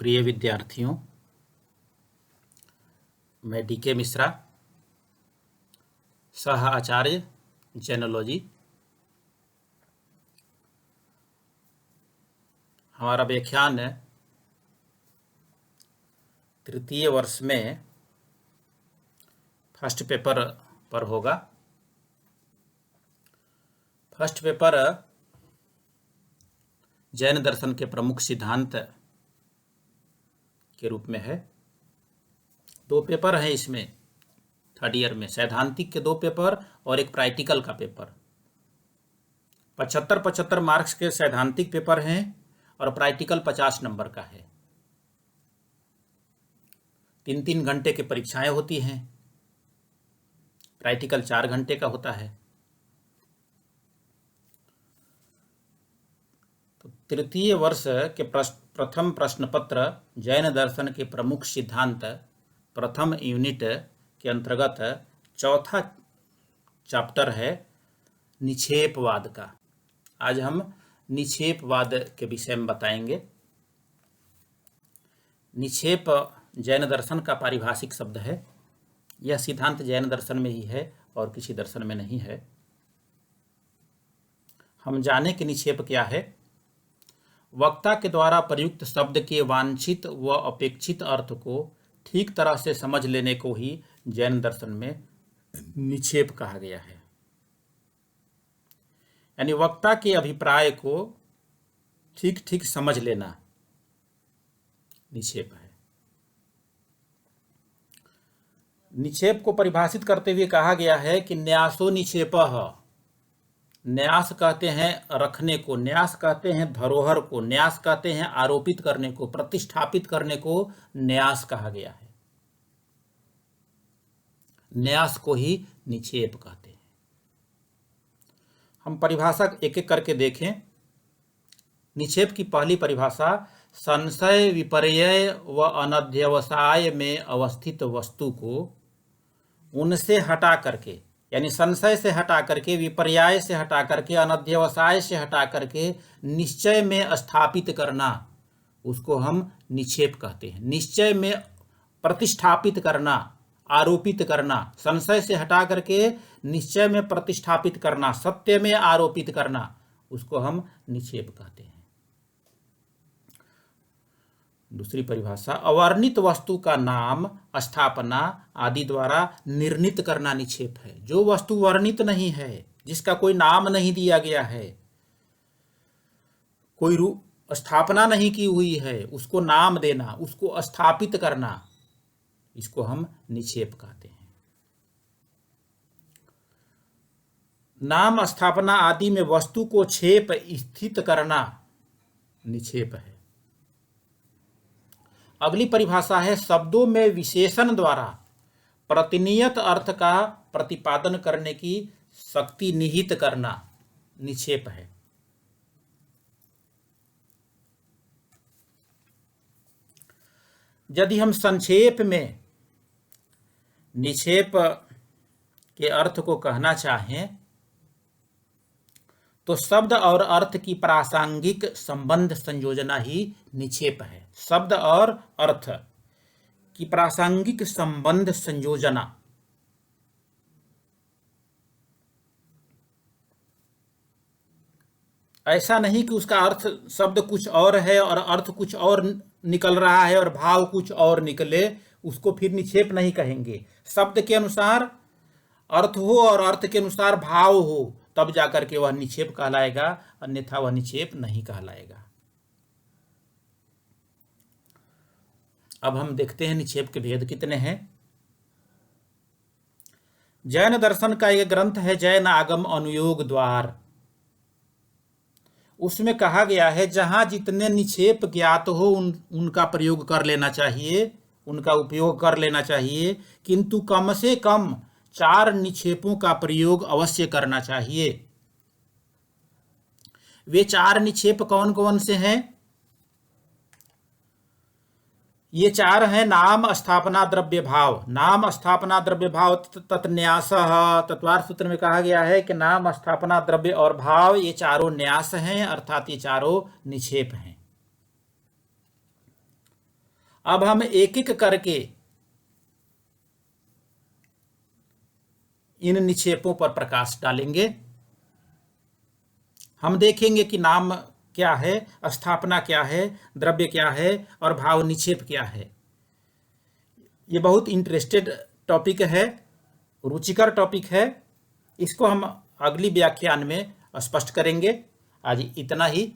प्रिय विद्यार्थियों, मैं डी.के. मिश्रा, सह आचार्य जैनोलॉजी। हमारा व्याख्यान तृतीय वर्ष में फर्स्ट पेपर पर होगा। फर्स्ट पेपर जैन दर्शन के प्रमुख सिद्धांत के रूप में है। 2 पेपर हैं इसमें, थर्ड ईयर में सैद्धांतिक के 2 पेपर और एक प्रैक्टिकल का पेपर। 75-75 मार्क्स के सैद्धांतिक पेपर हैं और प्रैक्टिकल 50 नंबर का है। 3-3 घंटे की परीक्षाएं होती हैं। प्रैक्टिकल 4 घंटे का होता है। तो तृतीय वर्ष के प्रथम प्रश्न पत्र जैन दर्शन के प्रमुख सिद्धांत प्रथम यूनिट के अंतर्गत चौथा चैप्टर है निक्षेपवाद का। आज हम निक्षेपवाद के विषय में बताएंगे। निक्षेप जैन दर्शन का पारिभाषिक शब्द है। यह सिद्धांत जैन दर्शन में ही है और किसी दर्शन में नहीं है। हम जाने कि निक्षेप क्या है। वक्ता के द्वारा प्रयुक्त शब्द के वांछित व अपेक्षित अर्थ को ठीक तरह से समझ लेने को ही जैन दर्शन में निक्षेप कहा गया है। यानी वक्ता के अभिप्राय को ठीक ठीक समझ लेना निक्षेप है। निक्षेप को परिभाषित करते हुए कहा गया है कि न्यासो निक्षेपः। न्यास कहते हैं रखने को, न्यास कहते हैं धरोहर को, न्यास कहते हैं आरोपित करने को, प्रतिष्ठापित करने को न्यास कहा गया है। न्यास को ही निक्षेप कहते हैं। हम परिभाषा एक एक करके देखें। निक्षेप की पहली परिभाषा संशय, विपर्यय व अनध्यवसाय में अवस्थित वस्तु को उनसे हटा करके, यानी संशय से हटा करके, विपर्याय से हटा करके, अनध्यवसाय से हटा करके निश्चय में स्थापित करना, उसको हम निक्षेप कहते हैं। निश्चय में प्रतिष्ठापित करना, आरोपित करना, संशय से हटा करके निश्चय में प्रतिष्ठापित करना, सत्य में आरोपित करना, उसको हम निक्षेप कहते हैं। दूसरी परिभाषा अवर्णित वस्तु का नाम, स्थापना आदि द्वारा निर्णीत करना निक्षेप है। जो वस्तु वर्णित नहीं है, जिसका कोई नाम नहीं दिया गया है, कोई स्थापना नहीं की हुई है, उसको नाम देना, उसको स्थापित करना, इसको हम निक्षेप कहते हैं। नाम, स्थापना आदि में वस्तु को छेप स्थित करना निक्षेप है। अगली परिभाषा है शब्दों में विशेषण द्वारा प्रतिनियत अर्थ का प्रतिपादन करने की शक्ति निहित करना निक्षेप है। यदि हम संक्षेप में निक्षेप के अर्थ को कहना चाहें तो शब्द और अर्थ की प्रासंगिक संबंध संयोजना ही निक्षेप है। शब्द और अर्थ की प्रासंगिक संबंध संयोजना। ऐसा नहीं कि उसका अर्थ शब्द कुछ और है और अर्थ कुछ और निकल रहा है और भाव कुछ और निकले, उसको फिर निक्षेप नहीं कहेंगे। शब्द के अनुसार अर्थ हो और अर्थ के अनुसार भाव हो, तब जाकर के वह निक्षेप कहलाएगा, अन्यथा वह निक्षेप नहीं कहलाएगा। अब हम देखते हैं निक्षेप के भेद कितने हैं। जैन दर्शन का एक ग्रंथ है जैन आगम अनुयोग द्वार। उसमें कहा गया है जहां जितने निक्षेप ज्ञात हो उनका प्रयोग कर लेना चाहिए, उनका उपयोग कर लेना चाहिए, किंतु कम से कम 4 निक्षेपों का प्रयोग अवश्य करना चाहिए। वे 4 निक्षेप कौन कौन से हैं? ये 4 हैं नाम, स्थापना, द्रव्य भाव। नाम, स्थापना, द्रव्य भाव तत्न्यासः। तत्वार्थ सूत्र में कहा गया है कि नाम, स्थापना, द्रव्य और भाव ये चारों न्यास हैं, अर्थात ये चारों निक्षेप हैं। अब हम एक एक करके इन निक्षेपों पर प्रकाश डालेंगे। हम देखेंगे कि नाम क्या है, स्थापना क्या है, द्रव्य क्या है और भाव निक्षेप क्या है। ये बहुत इंटरेस्टेड टॉपिक है, रुचिकर टॉपिक है। इसको हम अगली व्याख्यान में स्पष्ट करेंगे। आज इतना ही।